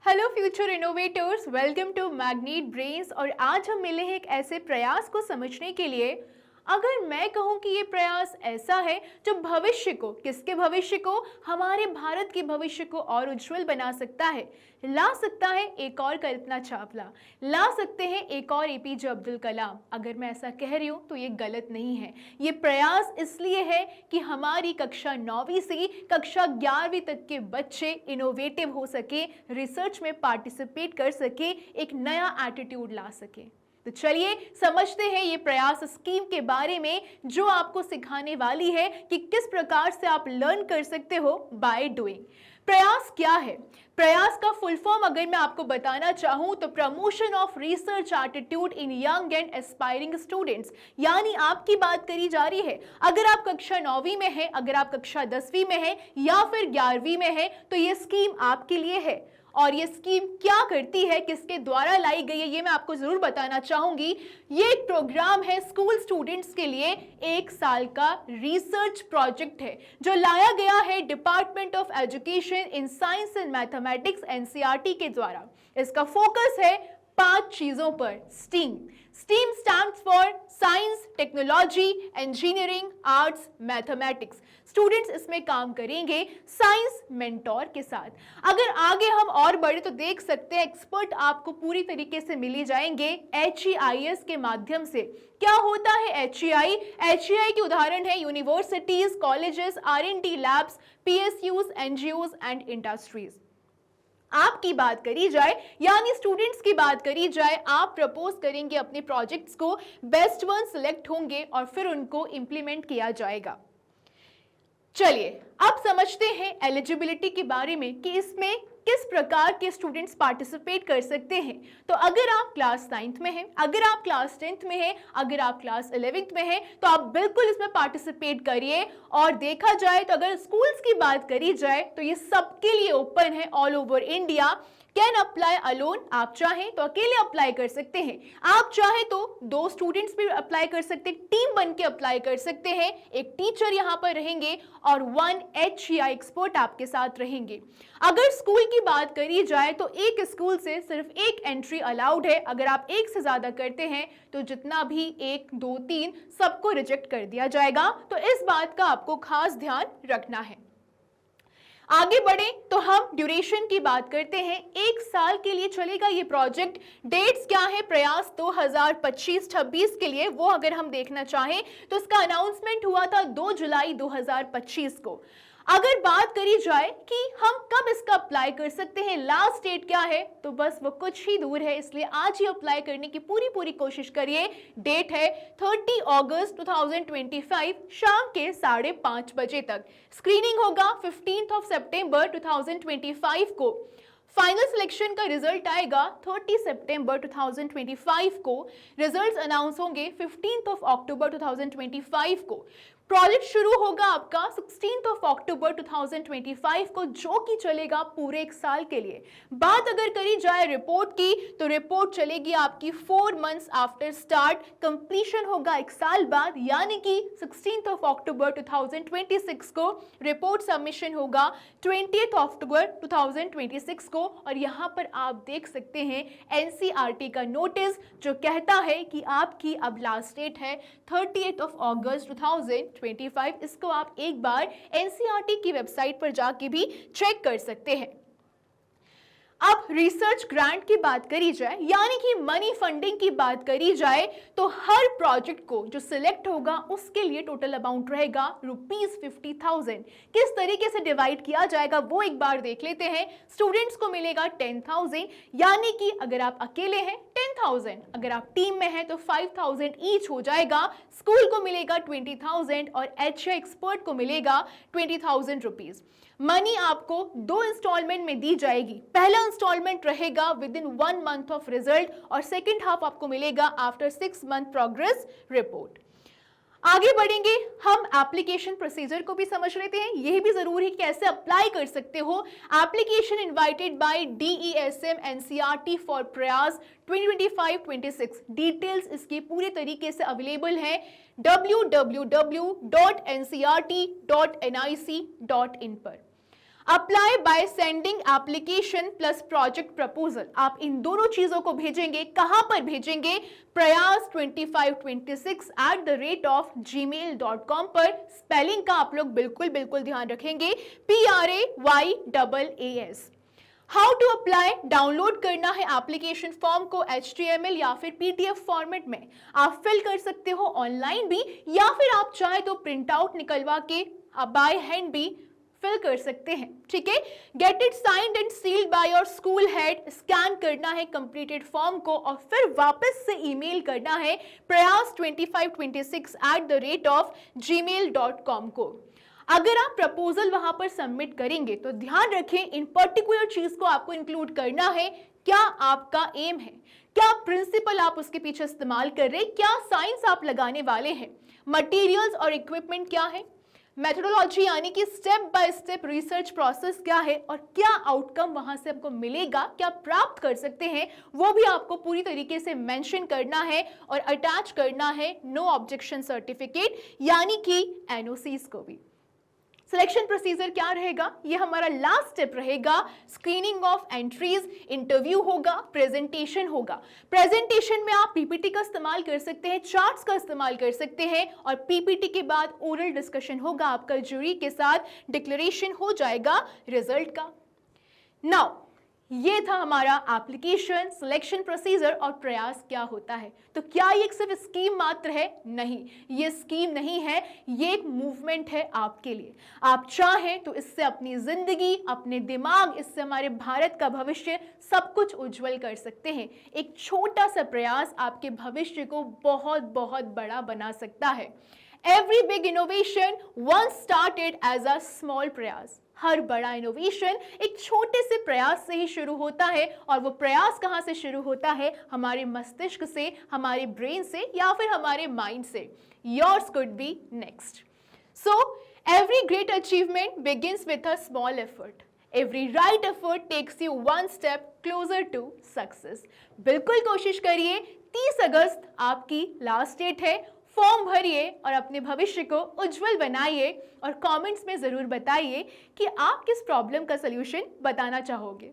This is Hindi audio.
Hello future innovators, welcome to Magnet Brains. और आज हम मिले हैं एक ऐसे प्रयास को समझने के लिए। अगर मैं कहूं कि ये प्रयास ऐसा है जो भविष्य को, किसके भविष्य को, हमारे भारत के भविष्य को और उज्जवल बना सकता है। ला सकता है एक और कल्पना चावला, ला सकते हैं एक और एपीजे अब्दुल कलाम। अगर मैं ऐसा कह रही हूं तो ये गलत नहीं है। ये प्रयास इसलिए है कि हमारी कक्षा 9वीं से कक्षा 11वीं तक के बच्चे इनोवेटिव हो सके, रिसर्च में पार्टिसिपेट कर सके, एक नया एटीट्यूड ला सके। तो चलिए समझते हैं ये प्रयास स्कीम के बारे में, जो आपको सिखाने वाली है कि किस प्रकार से आप लर्न कर सकते हो बाय डूइंग। प्रयास क्या है? प्रयास का फुल फॉर्म अगर मैं आपको बताना चाहूं तो promotion of research attitude in young and aspiring students, यानी आपकी बात करी जा रही है। अगर आप कक्षा 9वीं में है, अगर आप कक्षा 10वीं में है या फिर 11वीं में है, तो ये स्कीम आपके लिए है। और ये स्कीम क्या करती है, किसके द्वारा लाई गई है, ये मैं आपको जरूर बताना चाहूंगी। ये एक प्रोग्राम है स्कूल स्टूडेंट्स के लिए, 1 साल का रिसर्च प्रोजेक्ट है जो लाया गया है department of education in science and mathematics NCERT के द्वारा। इसका फोकस है 5 चीजों पर। Steam stands for science, technology, engineering, arts, mathematics. Students इसमें काम करेंगे साइंस मेंटोर के साथ। अगर आगे हम और बढ़े तो देख सकते हैं एक्सपर्ट आपको पूरी तरीके से मिली जाएंगे HEIS के माध्यम से। क्या होता है HEI? HEI के उदाहरण है universities, colleges, R&D labs, PSUs, NGOs and industries. आपकी बात करी जाए, यानी स्टूडेंट्स की बात करी जाए, आप प्रपोज करेंगे अपने प्रोजेक्ट्स को, बेस्ट वन सिलेक्ट होंगे और फिर उनको इंप्लीमेंट किया जाएगा। चलिए अब समझते हैं एलिजिबिलिटी के बारे में कि इसमें किस प्रकार के स्टूडेंट्स पार्टिसिपेट कर सकते हैं। तो अगर आप क्लास 9th में हैं, अगर आप क्लास 10th में हैं, अगर आप क्लास 11th में हैं, तो आप बिल्कुल इसमें पार्टिसिपेट करिए। और देखा जाए तो अगर स्कूल्स की बात करी जाए तो ये सबके लिए ओपन है, all over India. Can apply alone, आप चाहें तो अकेले अप्लाई कर सकते हैं, आप चाहें तो 2 स्टूडेंट्स भी अप्लाई कर सकते हैं, टीम बन के अप्लाई कर सकते हैं। एक टीचर यहाँ पर रहेंगे और 1 HEI एक्सपर्ट आपके साथ रहेंगे। अगर स्कूल की बात करी जाए तो एक स्कूल से सिर्फ 1 एंट्री अलाउड है। अगर आप 1 से ज्यादा करते हैं तो जितना भी 1, 2, 3 सबको रिजेक्ट कर दिया जाएगा। तो इस बात का आपको खास ध्यान रखना है। आगे बढ़े तो हम ड्यूरेशन की बात करते हैं। 1 साल के लिए चलेगा ये प्रोजेक्ट। डेट्स क्या है प्रयास 2025-26 के लिए, वो अगर हम देखना चाहें तो इसका अनाउंसमेंट हुआ था 2 जुलाई 2025 को। अगर बात करी जाए कि हम कब इसका अप्लाई कर सकते हैं, लास्ट डेट क्या है, तो बस वो कुछ ही दूर है, इसलिए आज ही अप्लाई करने की पूरी कोशिश करिए। डेट है 30 अगस्त 2025 शाम के 5:30 बजे तक। स्क्रीनिंग होगा 15 सितंबर 2025 को। फाइनल सिलेक्शन का रिजल्ट आएगा 30 सितंबर 2025 को। रिजल्ट्स अनाउंस होंगे 15 अक्टूबर 2025 को। प्रोजेक्ट शुरू होगा आपका 16 अक्टूबर 2025 को, जो कि चलेगा पूरे 1 साल के लिए। बात अगर करी जाए रिपोर्ट की, तो रिपोर्ट चलेगी आपकी 4 मंथ्स आफ्टर स्टार्ट। कंप्लीशन होगा 1 साल बाद, यानी कि 16 अक्टूबर 2026 को। रिपोर्ट सबमिशन होगा 20 अक्टूबर 2026 को। और यहाँ पर आप देख सकते हैं NCERT का नोटिस, जो कहता है कि आपकी अब लास्ट डेट है 30 अगस्त 2025। इसको आप एक बार NCERT की वेबसाइट पर जाके भी चेक कर सकते हैं। अब रिसर्च ग्रांट की बात करी जाए, यानी कि मनी फंडिंग की बात करी जाए, तो हर प्रोजेक्ट को जो सिलेक्ट होगा उसके लिए टोटल अमाउंट रहेगा ₹50,000। किस तरीके से डिवाइड किया जाएगा वो एक बार देख लेते हैं। स्टूडेंट्स को मिलेगा 10,000, यानी कि अगर आप अकेले हैं 10,000, अगर आप टीम में हैं तो 5,000 ईच हो जाएगा। स्कूल को मिलेगा 20,000 और HEI एक्सपर्ट को मिलेगा 20,000 रुपीज। मनी आपको 2 इंस्टॉलमेंट में दी जाएगी। पहला इंस्टॉलमेंट रहेगा with in 1 month of result और सेकेंड हाफ आपको मिलेगा आफ्टर 6 मंथ प्रोग्रेस रिपोर्ट। आगे बढ़ेंगे, हम एप्लीकेशन प्रोसीजर को भी समझ लेते हैं। यह भी जरूरी है कैसे अप्लाई कर सकते हो। Application invited bye DESM NCERT for प्रयास 2025-26। डिटेल्स इसकी पूरी तरीके से अवेलेबल है www.ncert.nic.in पर। Apply by sending application plus project proposal. आप इन दोनों चीजों को भेजेंगे, कहां पर भेजेंगे? prayas2526@gmail.com पर। स्पेलिंग का आप लोग बिल्कुल बिल्कुल ध्यान रखेंगे, PRAYAAS। How to apply? Download करना है एप्लीकेशन फॉर्म को HTML या फिर PDF फॉर्मेट में। आप फिल कर सकते हो ऑनलाइन भी, या फिर आप चाहे तो प्रिंट आउट निकलवा के बाय हैंड भी फिल कर सकते हैं, ठीक है। Get it signed and sealed by your school head. Scan करना है कंप्लीटेड फॉर्म को और फिर वापस से ईमेल करना है prayas2526@gmail.com को। अगर आप प्रपोजल वहां पर सबमिट करेंगे तो ध्यान रखें, इन पर्टिकुलर चीज को आपको इंक्लूड करना है। क्या आपका एम है? क्या प्रिंसिपल आप उसके पीछे इस्तेमाल कर रहे हैं? क्या साइंस आप लगाने वाले हैं? मटेरियल्स और इक्विपमेंट क्या है? मेथोडोलॉजी यानी कि step by step research process क्या है, और क्या आउटकम वहां से आपको मिलेगा, क्या प्राप्त कर सकते हैं, वो भी आपको पूरी तरीके से मेंशन करना है और अटैच करना है नो ऑब्जेक्शन सर्टिफिकेट यानी कि NOCs को भी। सिलेक्शन प्रोसीजर क्या रहेगा? ये हमारा लास्ट स्टेप रहेगा। स्क्रीनिंग ऑफ एंट्रीज, इंटरव्यू होगा, प्रेजेंटेशन होगा। प्रेजेंटेशन में आप PPT का इस्तेमाल कर सकते हैं, चार्ट्स का इस्तेमाल कर सकते हैं, और PPT के बाद ओरल डिस्कशन होगा आपका जूरी के साथ, डिक्लेरेशन हो जाएगा रिजल्ट का। नाउ ये था हमारा एप्लीकेशन, सिलेक्शन प्रोसीजर और प्रयास क्या होता है। तो क्या ये सिर्फ स्कीम मात्र है? नहीं, ये स्कीम नहीं है, ये एक मूवमेंट है आपके लिए। आप चाहें तो इससे अपनी जिंदगी, अपने दिमाग, इससे हमारे भारत का भविष्य सब कुछ उज्जवल कर सकते हैं। एक छोटा सा प्रयास आपके भविष्य को बहुत बहुत बड़ा बना सकता है। Every big innovation once started as a small प्रयास। हर बड़ा इनोवेशन एक छोटे से प्रयास से ही शुरू होता है, और वो प्रयास कहाँ से शुरू होता है? हमारे मस्तिष्क से, हमारे ब्रेन से, या फिर हमारे माइंड से। Yours could be next. So every great achievement begins with a small effort. Every right effort takes you one step closer to success. बिल्कुल कोशिश करिए। 30 अगस्त आपकी लास्ट डेट है। फॉर्म भरिए और अपने भविष्य को उज्जवल बनाइए, और कमेंट्स में जरूर बताइए कि आप किस प्रॉब्लम का सलूशन बताना चाहोगे।